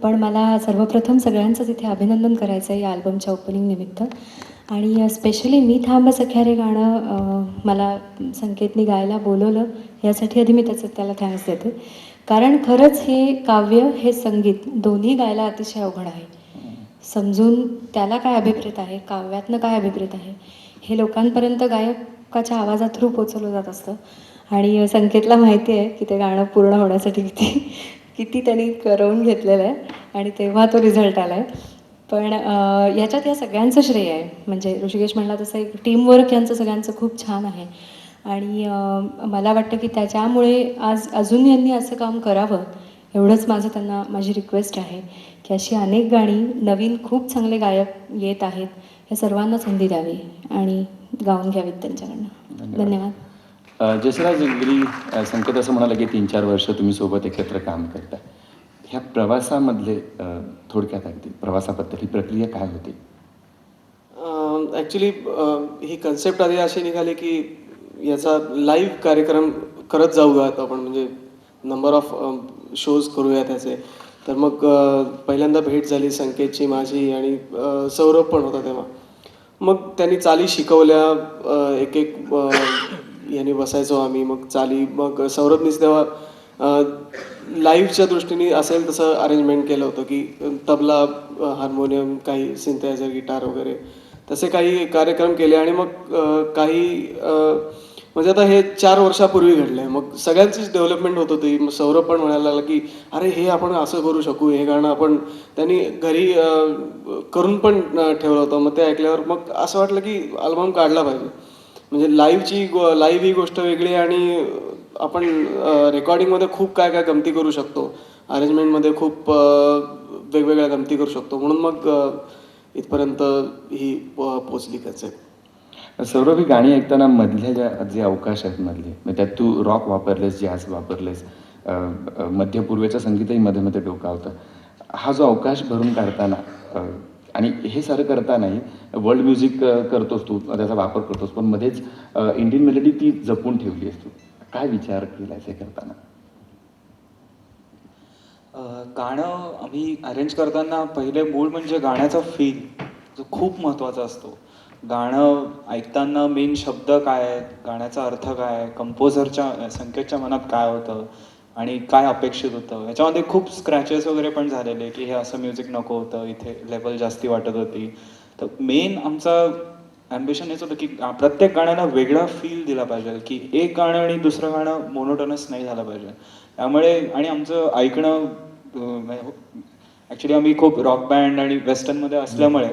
पण मला सर्वप्रथम सगळ्यांचंच इथे अभिनंदन करायचं आहे या अल्बमच्या ओपनिंग निमित्त. आणि स्पेशली मी थांब सख्या रे गाणं मला संकेतने गायला बोलवलं यासाठी आधी मी त्याला थँक्स देते. कारण खरंच हे काव्य हे संगीत दोन्ही गायला अतिशय अवघड आहे. समजून त्याला काय अभिप्रेत आहे, काव्यातनं काय अभिप्रेत आहे, हे लोकांपर्यंत गायकाच्या आवाजात थ्रू पोचवलं जात असतं. आणि संकेतला माहिती आहे की ते गाणं पूर्ण होण्यासाठी किती त्यांनी करवून घेतलेलं आहे आणि तेव्हा तो रिझल्ट आला आहे. पण याच्यात या सगळ्यांचं श्रेय आहे. म्हणजे ऋषिकेश म्हणला तसं एक टीमवर्क यांचं सगळ्यांचं खूप छान आहे. आणि मला वाटतं की त्याच्यामुळे आज अजून यांनी असं काम करावं एवढंच त्यांना माझी रिक्वेस्ट आहे की अशी अनेक गाणी नवीन खूप चांगले गायक येत आहेत, या सर्वांना संधी द्यावी आणि गाऊन घ्यावीत त्यांच्याकडनं. धन्यवाद. जसराज इंगरी संकेत असं म्हणाला की 3-4 वर्ष तुम्ही सोबत एकत्र काम करता. ह्या प्रवासामधले थोडक्यात अगदी प्रवासाबद्दल ही प्रक्रिया काय होती? ॲक्च्युली ही कन्सेप्ट आधी अशी निघाली की याचा लाईव्ह कार्यक्रम करत जाऊयात आपण, म्हणजे नंबर ऑफ शोज करूया त्याचे. तर मग पहिल्यांदा भेट झाली संकेतची माझी, आणि सौरभ पण होता तेव्हा. मग त्यांनी चाली शिकवल्या, एक एक याने बसायचो आम्ही, मग चाली. मग सौरभनीच तेव्हा लाईव्हच्या दृष्टीने असेल तसं अरेंजमेंट केलं होतं की तबला, हार्मोनियम, काही सिंथेसायझर, गिटार वगैरे तसे काही कार्यक्रम केले. आणि मग काही म्हणजे आता हे 4 वर्षापूर्वी घडलं आहे. मग सगळ्यांचीच डेव्हलपमेंट होत होती. मग सौरभ पण म्हणायला लागला की अरे हे आपण असं करू शकू, हे गाणं आपण. त्यांनी घरी करून पण ठेवलं होतं. मग ते ऐकल्यावर मग असं वाटलं की अल्बम काढला पाहिजे. म्हणजे लाईव्ह ही गोष्ट वेगळी, आणि आपण रेकॉर्डिंगमध्ये खूप काय काय गमती करू शकतो, अरेंजमेंटमध्ये खूप वेगवेगळ्या गमती करू शकतो. म्हणून मग इथपर्यंत ही पोचली कन्सेप्ट. सौरभ, ही गाणी ऐकताना मधल्या जे अवकाश आहेत मधले, मग त्यात तू रॉक वापरलेस, जॅझ वापरलेस, मध्य पूर्वेचं संगीतही मध्ये मध्ये डोकावतं. हा जो अवकाश भरून काढताना आणि हे सारं करतानाही वर्ल्ड म्युझिक करतोस तू, त्याचा वापर करतोस, पण मध्येच इंडियन मेलडी ती जपून ठेवली आहेस तू. काय विचार केला हे करताना? गाणं आम्ही अरेंज करताना पहिले मूळ म्हणजे गाण्याचा फील जो खूप महत्त्वाचा असतो. गाणं ऐकताना मेन शब्द काय आहेत, गाण्याचा अर्थ काय आहे, कंपोझरच्या संकेतच्या मनात काय होतं आणि काय अपेक्षित होतं. ह्याच्यामध्ये खूप स्क्रॅचेस वगैरे पण झालेले की हे असं म्युझिक नको होतं, इथे लेवल जास्ती वाटत होती. तर मेन आमचं ॲम्बिशन हेच होतं की प्रत्येक गाण्याला वेगळा फील दिला पाहिजे, की एक गाणं आणि दुसरं गाणं मोनोटोनस नाही झालं पाहिजे. त्यामुळे आणि आमचं ऐकणं ॲक्च्युली आम्ही खूप रॉक बँड आणि वेस्टर्नमध्ये असल्यामुळे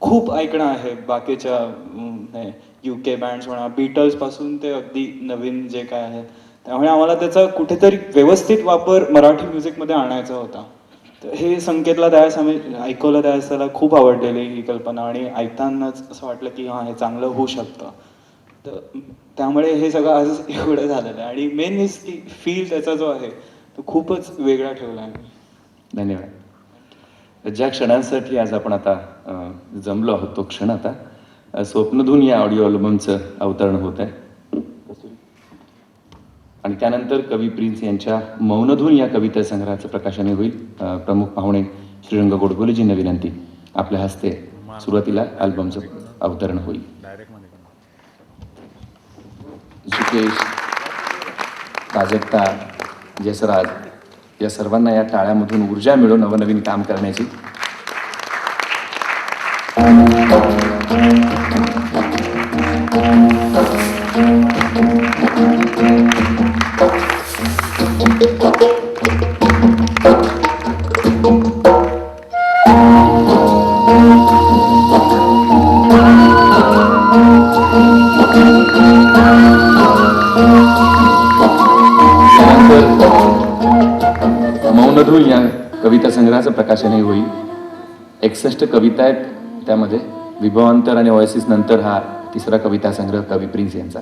खूप ऐकणं आहे बाकीच्या UK बँड्स म्हणा, बीटल्सपासून ते अगदी नवीन जे काय आहे. त्यामुळे आम्हाला त्याचा कुठेतरी व्यवस्थित वापर मराठी म्युझिकमध्ये आणायचा होता. तर हे संकेतला त्यावेळेस आम्ही ऐकवलं, त्यावेळेस त्याला खूप आवडलेली ही कल्पना, आणि ऐकतानाच असं वाटलं की हां, हे चांगलं होऊ शकतं. तर त्यामुळे हे सगळं आज एवढं झालेलं आहे. आणि मेन इज की फील त्याचा जो आहे तो खूपच वेगळा ठेवला आहे. धन्यवाद. ज्या क्षणांसाठी आज आपण आता जमलो आहोत तो क्षण आता स्वप्नधून या ऑडिओ अल्बमचं अवतरण होत आहे. आणि त्यानंतर कवी प्रिन्स यांच्या मौनधून या कविता संग्रहाचं प्रकाशन होईल. प्रमुख पाहुणे श्रीरंग गोडबोलेजींना विनंती, आपल्या हस्ते सुरुवातीला अल्बमचं अवतरण होईल. सुकेश, प्राजक्ता, जसराज या सर्वांना या टाळ्यामधून ऊर्जा मिळून नवनवीन काम करण्याची. मौनधून या कविता संग्रहाचं प्रकाशनही होईल. 61 कविता आहेत त्यामध्ये. विभवांतर आणि ओएसिस नंतर हा तिसरा कविता संग्रह कवी प्रिन्स यांचा.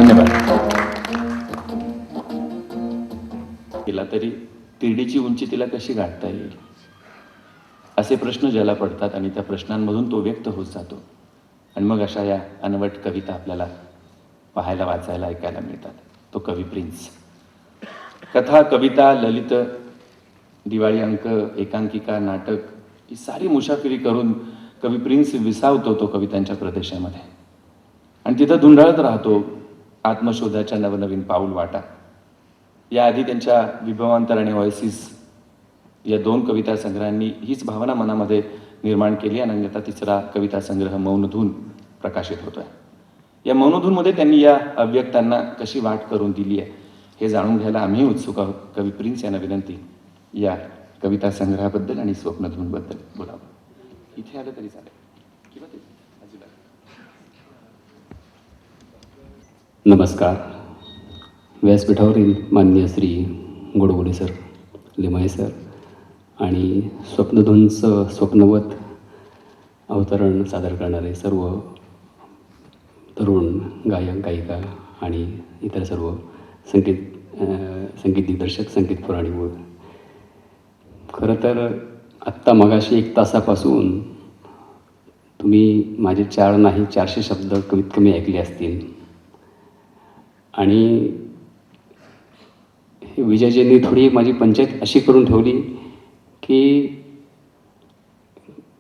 धन्यवाद. केला तरी तिरडीची उंची तिला कशी गाठता येईल असे प्रश्न ज्याला पडतात आणि त्या प्रश्नांमधून तो व्यक्त होत जातो आणि मग अशा या अनवट कविता आपल्याला पाहायला वाचायला ऐकायला मिळतात. तो कवी प्रिन्स. कथा, कविता, ललित, दिवाळी अंक, एकांकिका, नाटक ही सारी मुसाफिरी करून कवी प्रिन्स विसावतो तो कवितांच्या प्रदेशामध्ये आणि तिथं धुंडाळत राहतो आत्मशोधाच्या नवनवीन पाऊल वाटा. याआधी त्यांच्या विभवांतर आणि ऑयसिस या 2 कविता संग्रहांनी हीच भावना मनामध्ये निर्माण केली आणि आता तिसरा कविता संग्रह मौनधून प्रकाशित होतोय. या मौनधूनमध्ये त्यांनी या अव्यक्तांना कशी वाट करून दिली आहे हे जाणून घ्यायला आम्ही उत्सुक आहोत. कवी प्रिन्स यांना विनंती या कविता संग्रहाबद्दल आणि स्वप्नधूनबद्दल बोलावं. इथे आलं तरी चालेल किंवा ते बाजूला. नमस्कार. व्यासपीठावरील माननीय श्री गोडबोले सर, लिमाये सर आणि स्वप्नधूंचं स्वप्नवत अवतरण सादर करणारे सर्व तरुण गायक गायिका आणि इतर सर्व संगीत दिग्दर्शक, संगीत पुराणी व खरं तर आत्ता मगाशी 1 तासापासून तुम्ही माझे 4 नाही 400 शब्द कमीत कमी ऐकले असतील आणि विजयजींनी थोडी माझी पंचायत अशी करून ठेवली की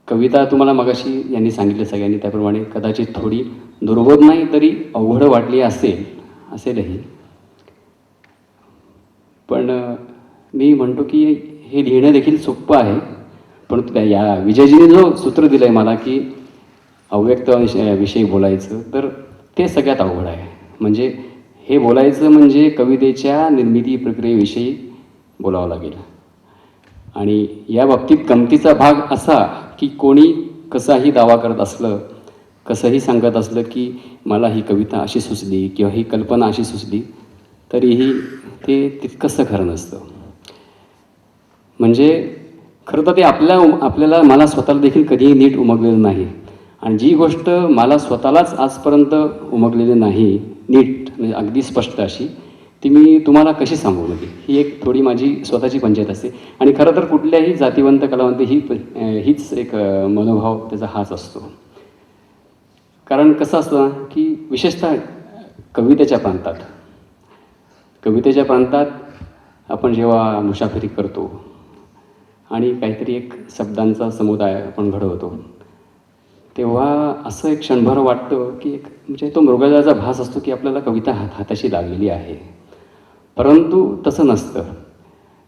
कविता तुम्हाला मगाशी यांनी सांगितलं सगळ्यांनी त्याप्रमाणे कदाचित थोडी दुर्बोध नाही तरी अवघड वाटली असेलही. पण मी म्हणतो की हे लिहिणं देखील सोपं आहे. पण या विजयजीने जो सूत्र दिलं आहे मला की अव्यक्त विषयी बोलायचं तर ते सगळ्यात अवघड आहे. म्हणजे हे बोलायचं म्हणजे कवितेच्या निर्मिती प्रक्रियेविषयी बोलावं लागेल. आणि या बाबतीत गमतीचा भाग असा की कोणी कसाही दावा करत असलं, कसंही सांगत असलं की मला ही कविता अशी सुचली किंवा ही कल्पना अशी सुचली तरीही ते तितकंसं खरं नसतं. म्हणजे खरं तर ते आपल्याला मला स्वतःला देखील कधीही नीट उमगलेलं नाही. आणि जी गोष्ट मला स्वतःलाच आजपर्यंत उमगलेली नाही नीट म्हणजे अगदी स्पष्ट अशी ती मी तुम्हाला कशी सांगू म्हणजे ही एक थोडी माझी स्वतःची पंचायत असते. आणि खरं तर कुठल्याही जातीवंत कलावंत हीच एक मनोभाव त्याचा हाच असतो. कारण कसं असतं की विशेषतः कवितेच्या प्रांतात आपण जेव्हा मुसाफिरी करतो आणि काहीतरी एक शब्दांचा समुदाय आपण घडवतो तेव्हा असं एक क्षणभर वाटतं की एक म्हणजे तो मृगजळाचा भास असतो की आपल्याला कविता हाताशी लागलेली आहे. परंतु तसं नसतं.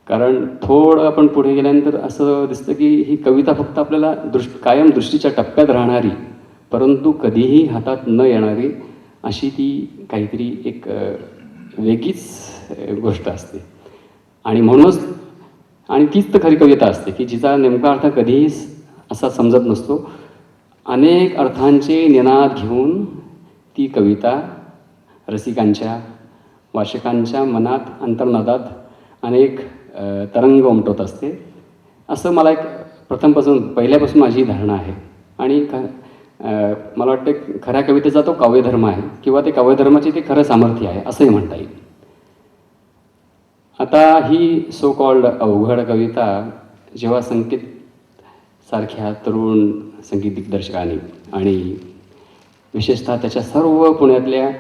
कारण थोडं आपण पुढे गेल्यानंतर असं दिसतं की ही कविता फक्त आपल्याला कायम दृष्टीच्या टप्प्यात राहणारी परंतु कधीही हातात न येणारी अशी ती काहीतरी एक वेगळीच गोष्ट असते. आणि म्हणूनच आणि तीच तर खरी कविता असते की जिचा नेमका अर्थ कधीही असा समजत नसतो. अनेक अर्थांचे निनाद घेऊन ती कविता रसिकांच्या वाचकांच्या मनात अंतर्नादात अनेक तरंग उमटवत असते. असं मला एक पहिल्यापासून माझी धारणा आहे. आणि मला वाटतं खऱ्या कवितेचा तो काव्यधर्म आहे किंवा ते काव्यधर्माचे ते खरं सामर्थ्य आहे असंही म्हणता येईल. आता ही सो कॉल्ड अवघड कविता जेव्हा संकेत सारख्या तरुण संगीत दिग्दर्शकांनी आणि विशेषतः त्याच्या सर्व पुण्यातल्या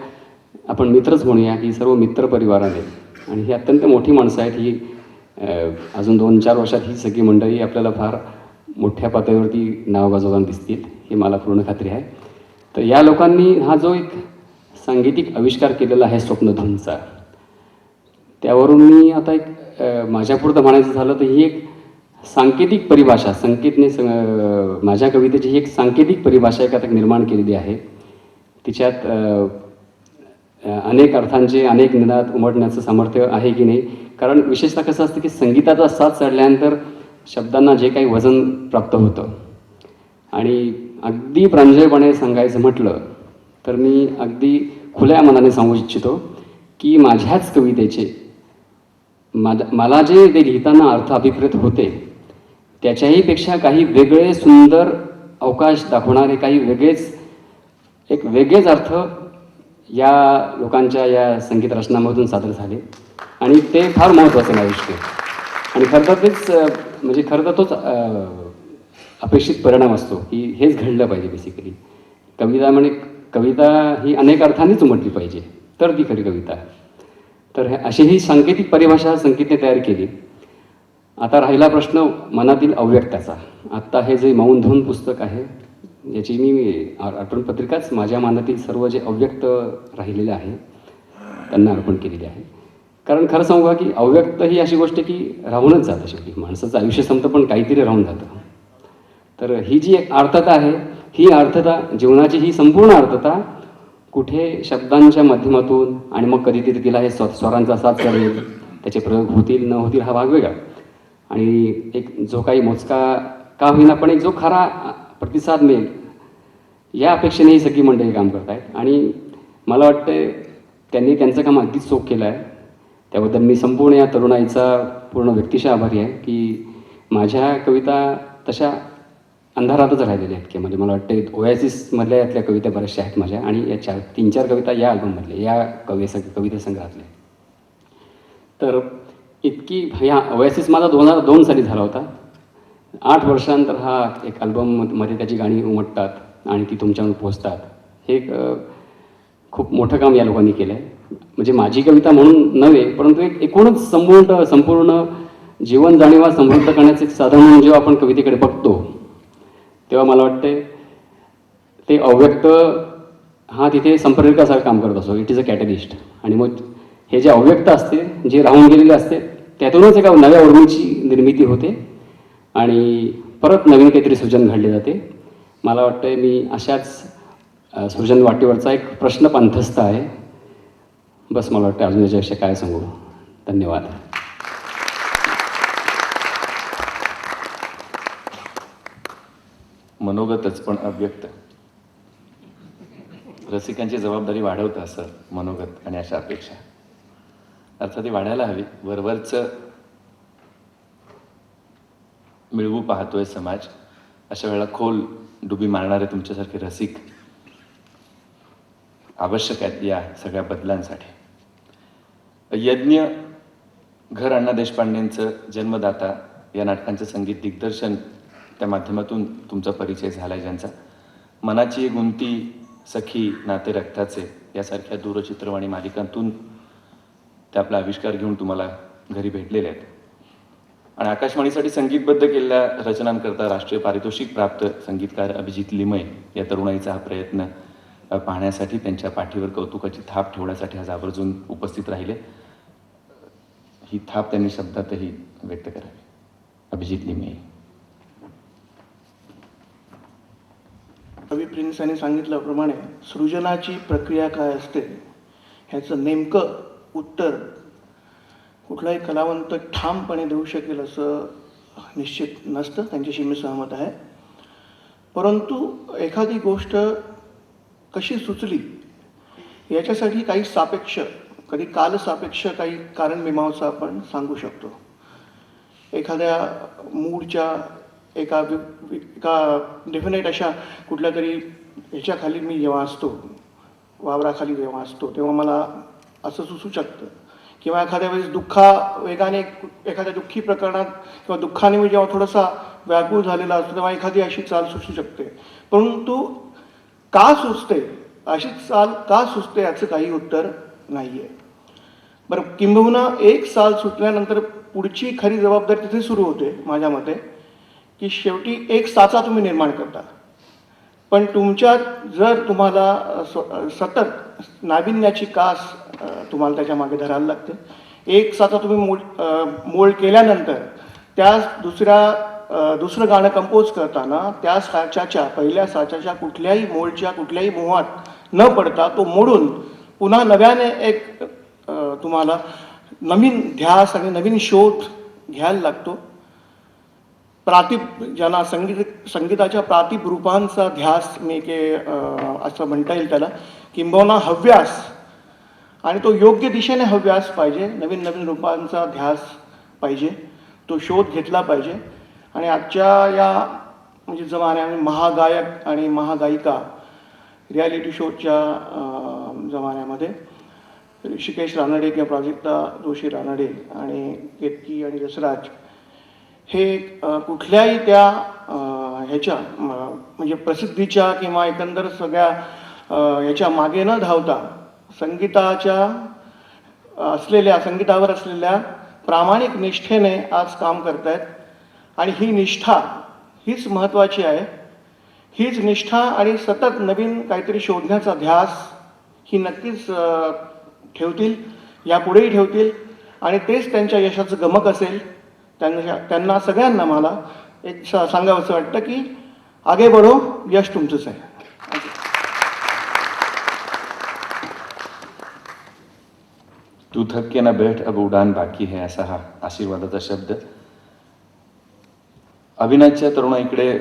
आपण मित्रच म्हणूया की सर्व मित्र परिवाराने आणि ही अत्यंत मोठी माणसं आहेत. ही अजून 2-4 वर्षात ही सगळी मंडळी आपल्याला फार मोठ्या पातळीवरती नाव गाजवताना दिसतील ही मला पूर्ण खात्री आहे. तर या लोकांनी हा जो एक सांगीतिक आविष्कार केलेला आहे स्वप्नधूंचा त्यावरून मी आता एक माझ्यापुरतं म्हणायचं झालं तर ही एक सांकेतिक परिभाषा माझ्या कवितेची ही एक सांकेतिक परिभाषा एक निर्माण केलेली आहे. तिच्यात अनेक अर्थांचे अनेक निनाद उमटण्याचं सामर्थ्य आहे की नाही. कारण विशेषतः कसं असतं की संगीताचा साथ चढल्यानंतर शब्दांना जे काही वजन प्राप्त होतं आणि अगदी प्रांजळपणे सांगायचं म्हटलं तर मी अगदी खुल्या मनाने सांगू इच्छितो की माझ्याच कवितेचे मला जे ते लिहिताना अर्थ अभिप्रेत होते त्याच्याही पेक्षा काही वेगळे सुंदर अवकाश दाखवणारे काही वेगळेच अर्थ या लोकांच्या या संगीत रचनामधून सादर झाले आणि ते फार महत्त्वाचं आहे आयुष्य. आणि खरं तर तेच म्हणजे खरं तर तोच अपेक्षित परिणाम असतो की हेच घडलं पाहिजे बेसिकली. कविता ही अनेक अर्थांनीच उमटली पाहिजे तर ती खरी कविता. तर अशी ही सांकेतिक परिभाषा संगीतने तयार केली. आता राहिला प्रश्न मनातील अव्यक्ताचा. आत्ता हे जे मौन धून पुस्तक आहे याची मी आठवण पत्रिकाच माझ्या मनातील सर्व जे अव्यक्त राहिलेले आहे त्यांना अर्पण केलेली आहे. कारण खरं सांगू का की अव्यक्त ही अशी गोष्ट की राहूनच जातं शेवटी. माणसाचं आयुष्य संपतं पण काहीतरी राहून जातं. तर ही जी एक अर्थता आहे ही अर्थता जीवनाची ही संपूर्ण अर्थता कुठे शब्दांच्या माध्यमातून आणि मग कधीतरी तिला हे स्वरांचा साथ करेल, त्याचे प्रयोग होतील न होतील हा भाग वेगळा. आणि एक जो काही मोजका का होईना पण एक जो खरा प्रतिसाद मिळेल या अपेक्षेने ही सगळी मंडळी काम करत आहेत. आणि मला वाटतं त्यांनी त्यांचं काम अगदीच चोख केलं आहे. त्याबद्दल मी संपूर्ण या तरुणाईचा पूर्ण व्यक्तिशः आभारी आहे की माझ्या कविता तशा अंधारातच राहिलेल्या आहेत की म्हणजे मला वाटतं ओएसिसमधल्या यातल्या कविता बऱ्याचशा आहेत माझ्या आणि या 3-4 कविता या अल्बममधल्या या कविता संग्रहातल्या. तर इतकी ह्या ओएसिस माझा 2002 साली झाला होता. 8 वर्षानंतर हा एक अल्बममध्ये त्याची गाणी उमटतात आणि ती तुमच्याकडून पोचतात. हे एक खूप मोठं काम या लोकांनी केलं आहे. म्हणजे माझी कविता म्हणून नव्हे परंतु एक एकूणच संपूर्ण जीवन जाणीवा समृद्ध करण्याचं एक साधन म्हणून जेव्हा आपण कवितेकडे बघतो तेव्हा मला वाटते ते अव्यक्त हा तिथे संपर्कासारखं काम करत असतो. It is a catalyst. आणि मग हे जे अव्यक्त असते जे राहून गेलेले असते त्यातूनच एका नव्या उर्मीची निर्मिती होते आणि परत नवीन काहीतरी सृजन घडले जाते. मला वाटतं मी अशाच सृजन वाटेवरचा एक प्रश्न पंथस्थ आहे. बस मला वाटतं अजून याच्याविषयी काय सांगू. धन्यवाद. मनोगतच पण अव्यक्त. रसिकांची जबाबदारी वाढवतं असं मनोगत आणि अशा अपेक्षा. अर्थात ती वाढायला हवी. वरवरचं मिळवू पाहतोय समाज. अशा वेळेला खोल डुबी मारणारे तुमच्यासारखे रसिक आवश्यक आहेत या सगळ्या बदलांसाठी. यज्ञ घर अण्णा देशपांडेंचं जन्मदाता या नाटकांचं संगीत दिग्दर्शन त्या माध्यमातून तुमचा परिचय झाला आहे ज्यांचा. मनाची गुंती, सखी, नाते रक्ताचे यासारख्या दूरचित्रवाणी मालिकांतून ते आपला आविष्कार घेऊन तुम्हाला घरी भेटलेले आहेत. आणि आकाशवाणीसाठी संगीतबद्ध केलेल्या रचनांकरता राष्ट्रीय पारितोषिक प्राप्त संगीतकार अभिजित लिमये या तरुणाईचा हा प्रयत्न पाहण्यासाठी त्यांच्या पाठीवर कौतुकाची थाप ठेवण्यासाठी आज आवर्जून उपस्थित राहिले. ही थाप त्यांनी शब्दातही व्यक्त करावी. अभिजित लिमये. कवी प्रिन्स यांनी सांगितल्याप्रमाणे सृजनाची प्रक्रिया काय असते ह्याचं नेमकं उत्तर कुठलाही कलावंत ठामपणे देऊ शकेल असं निश्चित नसतं. त्यांच्याशी मी सहमत आहे. परंतु एखादी गोष्ट कशी सुचली याच्यासाठी काही सापेक्ष, कधी कालसापेक्ष काही कारणमीमांसा आपण सांगू शकतो. एखाद्या मूडच्या एका डेफिनेट अशा कुठल्या तरी ह्याच्याखाली मी जेव्हा असतो, वावराखाली जेव्हा असतो तेव्हा मला असं सुचू शकतं. किंवा एखाद्या वेळेस वेगाने एखाद्या दुःखी प्रकरणात किंवा दुःखाने मी जेव्हा थोडासा व्याकुळ झालेला असतो तेव्हा एखादी अशी चाल सुचू शकते. परंतु का सुचते, अशी चाल का सुचते याचं काही उत्तर नाही आहे. बरं, किंबहुना एक चाल सुटल्यानंतर पुढची खरी जबाबदारी तिथे सुरू होते माझ्या मते की शेवटी एक साचा तुम्ही निर्माण करता. पण तुमच्यात जर तुम्हाला सतत नाविन्याची कास तुम्हाला त्याच्या मागे धरायला लागते. एक साचा तुम्ही मोल्ड केल्यानंतर त्यास दुसरं गाणं कंपोज करताना त्या साच्याच्या पहिल्या साच्याच्या कुठल्याही मोल्डच्या कुठल्याही मोहात न पडता तो मोडून पुन्हा नव्याने एक तुम्हाला नवीन ध्यास आणि नवीन शोध घ्यायला लागतो. ज्यांना संगीताच्या प्रातिप रूपांचा ध्यास मी असं म्हणता येईल त्याला, किंबहुना हव्यास, आणि तो योग्य दिशेने हव्यास पाहिजे. नवीन नवीन रूपांचा ध्यास पाहिजे, तो शोध घेतला पाहिजे. आणि आजच्या या म्हणजे जमान्यामध्ये महागायक आणि महागायिका रियालिटी शोच्या जमान्यामध्ये ऋषिकेश रानडे किंवा प्राजक्ता जोशी रानडे आणि केतकी आणि यशराज हे कुठल्याही त्या ह्याच्या म्हणजे प्रसिद्धीच्या किंवा एकंदर सगळ्या ह्याच्या मागे न धावता संगीतावर असलेल्या प्रामाणिक निष्ठेने आज काम करतायत. आणि ही निष्ठा हीच महत्त्वाची आहे. हीच निष्ठा आणि सतत नवीन काहीतरी शोधण्याचा ध्यास ही नक्कीच ठेवतील, यापुढेही ठेवतील. आणि तेच त्यांच्या यशाचं गमक असेल. त्यांना सगळ्यांना मला एक सांगावंसं वाटतं की आगे बढो, यश तुमचंच आहे. तू थक के ना बैठ अब उडान बाकी है, असा हा आशीर्वादाचा शब्द. अभिनयाच्या तरुणाईकडे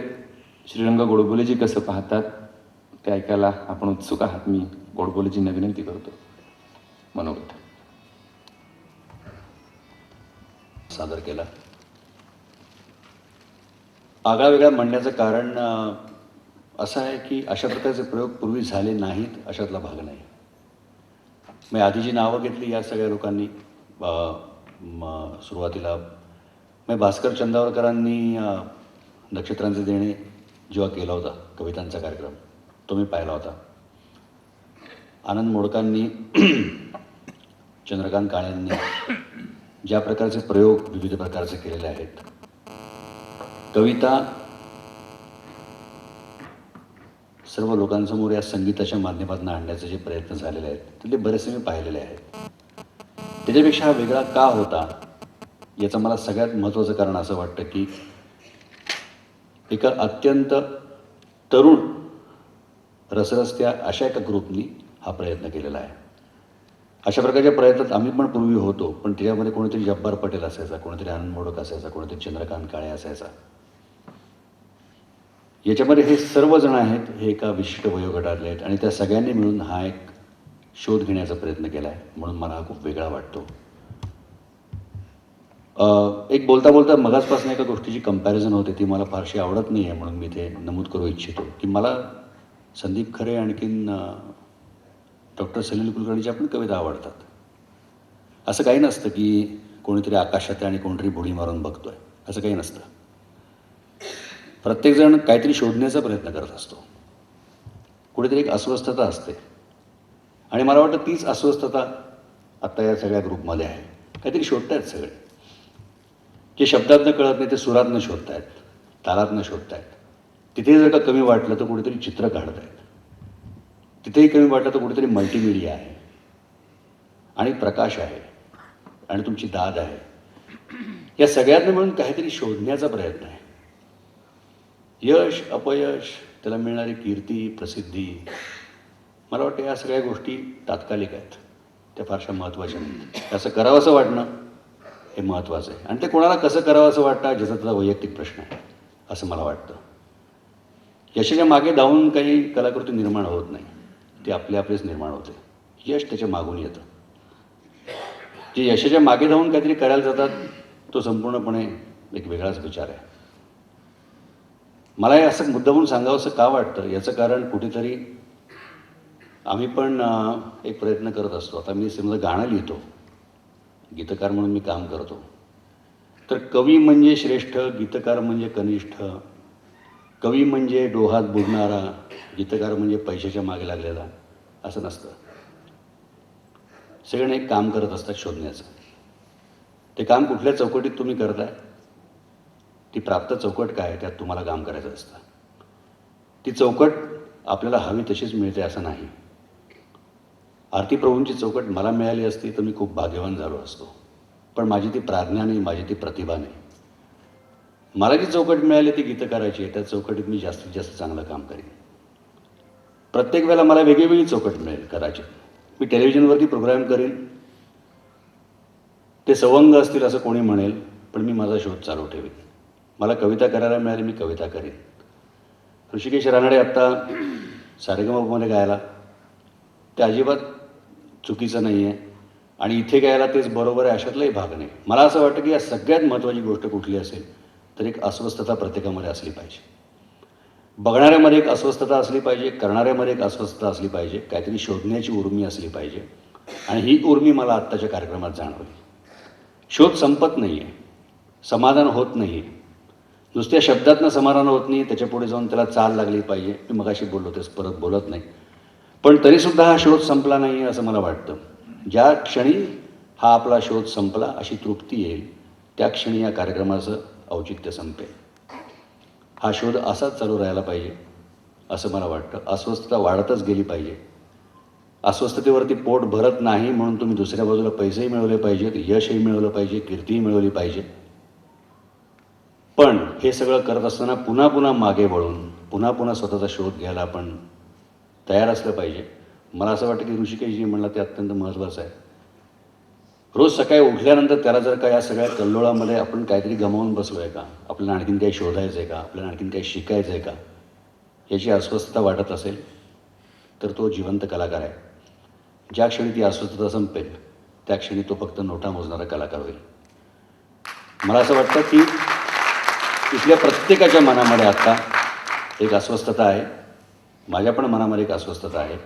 श्रीरंग गोडबोलेजी कसं पाहतात ते ऐकायला आपण उत्सुक आहात. मी गोडबोलेजींना विनंती करतो. मनोगत सादर केला. आगळावेगळा म्हणण्याचं कारण असं आहे की अशा प्रकारचे प्रयोग पूर्वी झाले नाहीत अशातला भाग नाही. मी आधी जी नावं घेतली या सगळ्या लोकांनी सुरुवातीला भास्कर चंदावरकरांनी नक्षत्रांचे देणे जेव्हा केला होता कवितांचा कार्यक्रम तो मी पाहिला होता. आनंद मोडकांनी चंद्रकांत काळेंनी ज्या प्रकारचे प्रयोग विविध प्रकारचे केलेले आहेत. कविता सर्व लोकांसमोर या संगीताच्या माध्यमातून आणण्याचे जे प्रयत्न झालेले आहेत ते बरेचसे मी पाहिलेले आहेत. त्याच्यापेक्षा हा वेगळा का होता याचं मला सगळ्यात महत्त्वाचं कारण असं वाटतं की एका अत्यंत तरुण रसरस्त्या अशा एका ग्रुपनी हा प्रयत्न केलेला आहे. अशा प्रकारच्या प्रयत्नात आम्ही पण पूर्वी होतो, पण त्याच्यामध्ये कोणीतरी जब्बार पटेल असायचा, कोणीतरी आनंद मोडक असायचा, कोणीतरी चंद्रकांत काळे असायचा. याच्यामध्ये हे सर्वजण आहेत हे एका विशिष्ट वयोगटातले आहेत आणि त्या सगळ्यांनी मिळून हा एक शोध घेण्याचा प्रयत्न केला आहे. म्हणून मला हा खूप वेगळा वाटतो. एक बोलता बोलता मगाचपासून एका गोष्टीची कंपॅरिझन होते ती मला फारशी आवडत नाही आहे म्हणून मी ते नमूद करू इच्छितो की मला संदीप खरे आणखीन डॉक्टर सलील कुलकर्णीच्या पण कविता आवडतात. असं काही नसतं की कोणीतरी आकाशात आहे आणि कोणीतरी बुडी मारून बघतोय, असं काही नसतं. प्रत्येकजण काहीतरी शोधण्याचा प्रयत्न करत असतो. कुठेतरी एक अस्वस्थता असते आणि मला वाटतं तीच अस्वस्थता आत्ता या सगळ्या ग्रुपमध्ये आहे. काहीतरी शोधतायत सगळे. जे शब्दातनं कळत नाही ते सुरातनं शोधतायत, तालातनं शोधतायत. तिथे जर का कमी वाटलं तर कुठेतरी चित्र काढतायत, तिथेही कमी वाटलं तर कुठेतरी मल्टीमीडिया आहे आणि प्रकाश आहे आणि तुमची दाद आहे. या सगळ्यांना मिळून काहीतरी शोधण्याचा प्रयत्न आहे. यश अपयश त्याला मिळणारी कीर्ती प्रसिद्धी मला वाटतं या सगळ्या गोष्टी तात्कालिक आहेत, त्या फारशा महत्त्वाच्या नाहीत. असं करावं असं वाटणं हे महत्त्वाचं आहे आणि ते कोणाला कसं करावं असं वाटतं ज्याचा त्याचा वैयक्तिक प्रश्न आहे असं मला वाटतं. यशाच्या मागे धावून काही कलाकृती निर्माण होत नाही, ती आपले आपलेच निर्माण होते. यश त्याच्या मागून येतं. जे यशाच्या मागे धावून काहीतरी करायला जातात तो संपूर्णपणे एक वेगळाच विचार आहे. मला हे असं मुद्दामून सांगावं असं का वाटतं याचं कारण कुठेतरी आम्ही पण एक प्रयत्न करत असतो. आता मी समजा गाणं लिहितो, गीतकार म्हणून मी काम करतो, तर कवी म्हणजे श्रेष्ठ, गीतकार म्हणजे कनिष्ठ, कवी म्हणजे डोहात बुडणारा, गीतकार म्हणजे पैशाच्या मागे लागलेला, असं नसतं. सगळ्यांना एक काम करत असतात शोधण्याचं. ते काम कुठल्या चौकटीत तुम्ही करताय, ती प्राप्त चौकट काय त्यात तुम्हाला काम करायचं असतं. ती चौकट आपल्याला हवी तशीच मिळते असं नाही. आरती प्रभूंची चौकट मला मिळाली असती तर मी खूप भाग्यवान झालो असतो, पण माझी ती प्राज्ञा नाही, माझी ती प्रतिभा नाही. मला जी चौकट मिळाली ती गीतकाराची आहे, त्या चौकटीत मी जास्तीत जास्त चांगलं काम करीन. प्रत्येक वेळेला मला वेगळी चौकट मिळेल करायची. मी टेलिव्हिजनवरती प्रोग्राम करीन, ते सवंग असतील असं कोणी म्हणेल, पण मी माझा शोध चालू ठेवीन. मला कविता करायला मिळाली मी कविता करीन. ऋषिकेश रानडे आत्ता सारेगमपमध्ये गायला ते अजिबात चुकीचं नाही आहे आणि इथे गायला तेच बरोबर आहे अशातलाही भाग नाही. मला असं वाटतं की या सगळ्यात महत्त्वाची गोष्ट कुठली असेल तर एक अस्वस्थता प्रत्येकामध्ये असली पाहिजे. बघणाऱ्यामध्ये एक अस्वस्थता असली पाहिजे, करणाऱ्यामध्ये एक अस्वस्थता असली पाहिजे, काहीतरी शोधण्याची उर्मी असली पाहिजे. आणि ही उर्मी मला आत्ताच्या कार्यक्रमात जाणवली. शोध संपत नाही आहे, समाधान होत नाही आहे, नुसत्या शब्दातनं समाधान होत नाही, त्याच्या पुढे जाऊन त्याला चाल लागली पाहिजे. मी मगाशी बोललो तेच परत बोलत नाही, पण तरीसुद्धा हा शोध संपला नाही आहे असं मला वाटतं. ज्या क्षणी हा आपला शोध संपला अशी तृप्ती येईल त्या क्षणी या कार्यक्रमाचं औचित्य संपेल. हा शोध असाच चालू राहायला पाहिजे असं मला वाटतं. अस्वस्थता वाढतच गेली पाहिजे. अस्वस्थतेवरती पोट भरत नाही म्हणून तुम्ही दुसऱ्या बाजूला पैसेही मिळवले पाहिजेत, यशही मिळवलं पाहिजे, कीर्तीही मिळवली पाहिजे. पण हे सगळं करत असताना पुन्हा पुन्हा मागे वळून पुन्हा पुन्हा स्वतःचा शोध घ्यायला आपण तयार असलं पाहिजे. मला असं वाटतं की ऋषिकेशजी म्हणलं ते अत्यंत महत्त्वाचं आहे. रोज सकाळी उठल्यानंतर त्याला जर का या सगळ्या कल्लोळामध्ये आपण काहीतरी गमावून बसलो आहे का, आपल्याला आणखीन काही शोधायचं आहे का, आपल्याला आणखीन काही शिकायचं आहे का, याची अस्वस्थता वाटत असेल तर तो जिवंत कलाकार आहे. ज्या क्षणी ती अस्वस्थता संपेल त्या क्षणी तो फक्त नोटा मोजणारा कलाकार होईल. मला असं वाटतं की इथल्या प्रत्येकाच्या मनामध्ये आत्ता एक अस्वस्थता आहे. माझ्या पण मनामध्ये एक अस्वस्थता आहे.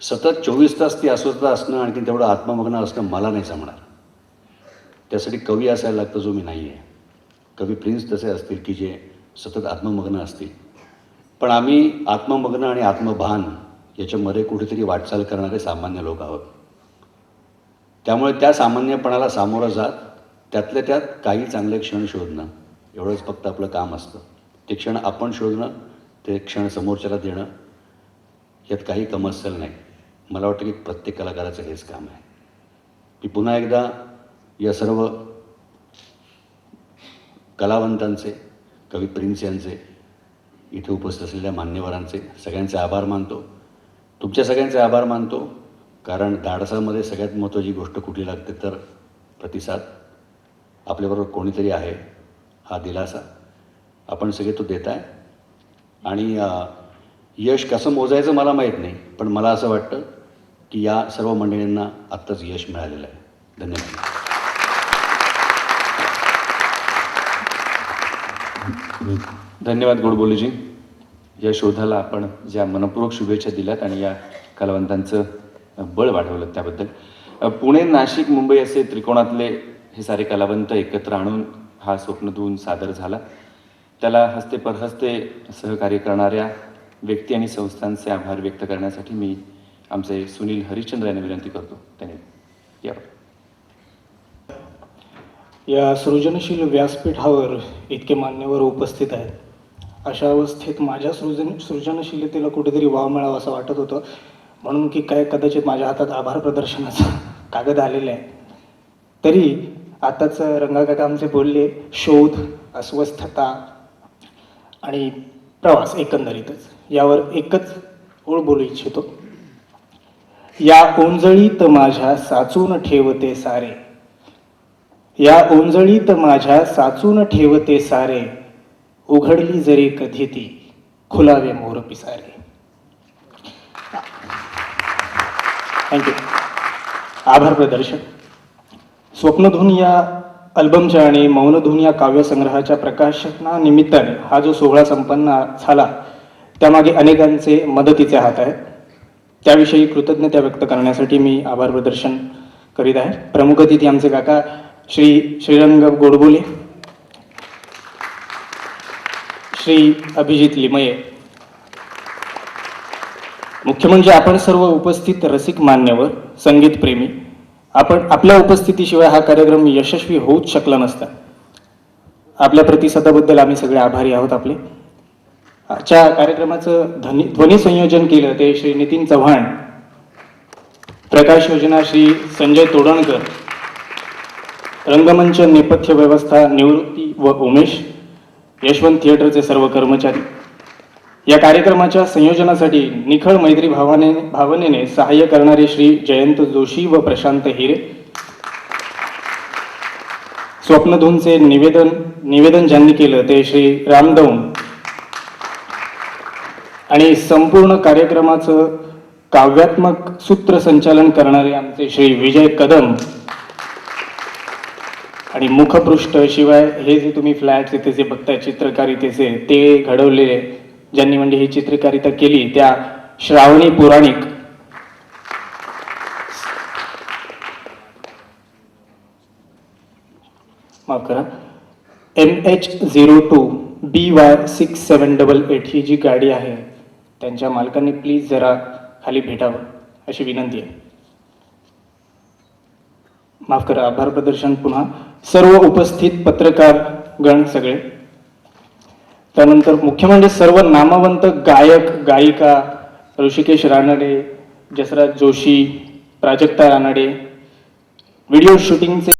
सतत 24 तास ती अस्वस्थता असणं, आणखी तेवढं आत्ममग्न असणं मला नाही जमणार. त्यासाठी कवी असायला लागतं जो मी नाही आहे. कवी प्रिन्स तसे असतील की जे सतत आत्ममग्न असतील. पण आम्ही आत्ममग्न आणि आत्मभान याच्यामध्ये कुठेतरी वाटचाल करणारे सामान्य लोक आहोत. त्यामुळे त्या सामान्यपणाला सामोरं जात त्यातल्या त्यात काही चांगले क्षण शोधणं एवढंच फक्त आपलं काम असतं. ते क्षण आपण शोधणं, ते क्षण समोरच्याला देणं, यात काही कमर्शियल नाही. मला वाटतं की प्रत्येक कलाकाराचं हेच काम आहे. मी पुन्हा एकदा या सर्व कलावंतांचे, कवी प्रिन्स यांचे, इथे उपस्थित असलेल्या मान्यवरांचे सगळ्यांचे आभार मानतो. तुमच्या सगळ्यांचे आभार मानतो, कारण धाडसामध्ये सगळ्यात महत्त्वाची गोष्ट कुठली लागते तर प्रतिसाद. आपल्याबरोबर कोणीतरी आहे हा दिलासा आपण सगळे तो देत आहे. आणि यश कसं मोजायचं मला माहीत नाही, पण मला असं वाटतं की या सर्व मंडळींना आत्ताच यश मिळालेलं आहे. धन्यवाद. धन्यवाद गोडबोलेजी. या शोधाला आपण ज्या मनपूर्वक शुभेच्छा दिल्यात आणि या कलावंतांचं बळ वाढवलं त्याबद्दल. पुणे, नाशिक, मुंबई असे त्रिकोणातले हे सारे कलावंत एकत्र आणून हा स्वप्नधून सादर झाला. त्याला हस्ते परहस्ते सहकार्य करणाऱ्या व्यक्ती आणि संस्थांचे आभार व्यक्त करण्यासाठी मी आमचे सुनील हरिश्चंद्र यांना विनंती करतो. त्यांनी यावर. या सृजनशील व्यासपीठावर इतके मान्यवर उपस्थित आहेत. अशा अवस्थेत माझ्या सृजनशीलतेला कुठेतरी वाव मिळावा असं वाटत होतं, म्हणून की काय कदाचित माझ्या हातात आभार प्रदर्शनाचा कागद आलेला आहे. तरी आताच रंगाकाका आमचे बोलले, शोध, अस्वस्थता आणि प्रवास एकंदरीतच यावर एकच ओळ बोलू इच्छितो. या ओंजळीत माझ्या साचून ठेवते सारे, या ओंजळीत माझ्या साचून ठेवते सारे, उघडली जरी कधी ती खुलावे मोर पिसारे. थँक्यू. आभार प्रदर्शन. स्वप्नधून या अल्बमच्या आणि मौनधून या काव्यसंग्रहाच्या प्रकाशनानिमित्ताने हा जो सोहळा संपन्न झाला त्यामागे अनेकांचे मदतीचे हात आहेत. त्याविषयी कृतज्ञता व्यक्त करण्यासाठी मी आभार प्रदर्शन करीत आहे. प्रमुख अतिथी आमचे काका श्रीरंग गोडबोले, श्री अभिजित लिमये. मुख्य म्हणजे आपण सर्व उपस्थित रसिक मान्यवर, संगीतप्रेमी. आपल्या उपस्थितीशिवाय हा कार्यक्रम यशस्वी होऊच शकला नसता. आपल्या प्रतिसादाबद्दल आम्ही सगळे आभारी आहोत आपले. आजच्या कार्यक्रमाचं ध्वनी संयोजन केलं ते श्री नितीन चव्हाण, प्रकाश योजना श्री संजय तोडणकर, रंगमंच नेपथ्य व्यवस्था निवृत्ती व उमेश, यशवंत थिएटरचे सर्व कर्मचारी. या कार्यक्रमाच्या संयोजनासाठी निखळ मैत्री भावनेने सहाय्य करणारे श्री जयंत जोशी व प्रशांत हिरे. स्वप्नधूनचे निवेदन ज्यांनी केलं ते श्री रामदौन. आणि संपूर्ण कार्यक्रमाचं काव्यात्मक सूत्रसंचालन करणारे आमचे श्री विजय कदम. आणि मुखपृष्ठ शिवाय हे जे तुम्ही फ्लॅट्स इथे जे बघताय चित्रकारितेचे ते घडवलेले ज्यांनी म्हणजे ही चित्रीकारिता केली त्या श्रावणी पुराणिक, माफ करा, MH02BY6788 ही जी गाडी आहे त्यांच्या मालकांनी प्लीज जरा खाली भेटावं अशी विनंती आहे. माफ करा, आभार प्रदर्शन पुन्हा सर्व उपस्थित पत्रकार गण सगळे. त्यानंतर मुख्य म्हणजे सर्व नामवंत गायक गायिका, ऋषिकेश रानडे, जसराज जोशी, प्राजक्ता रानडे, व्हिडिओ शूटिंगचे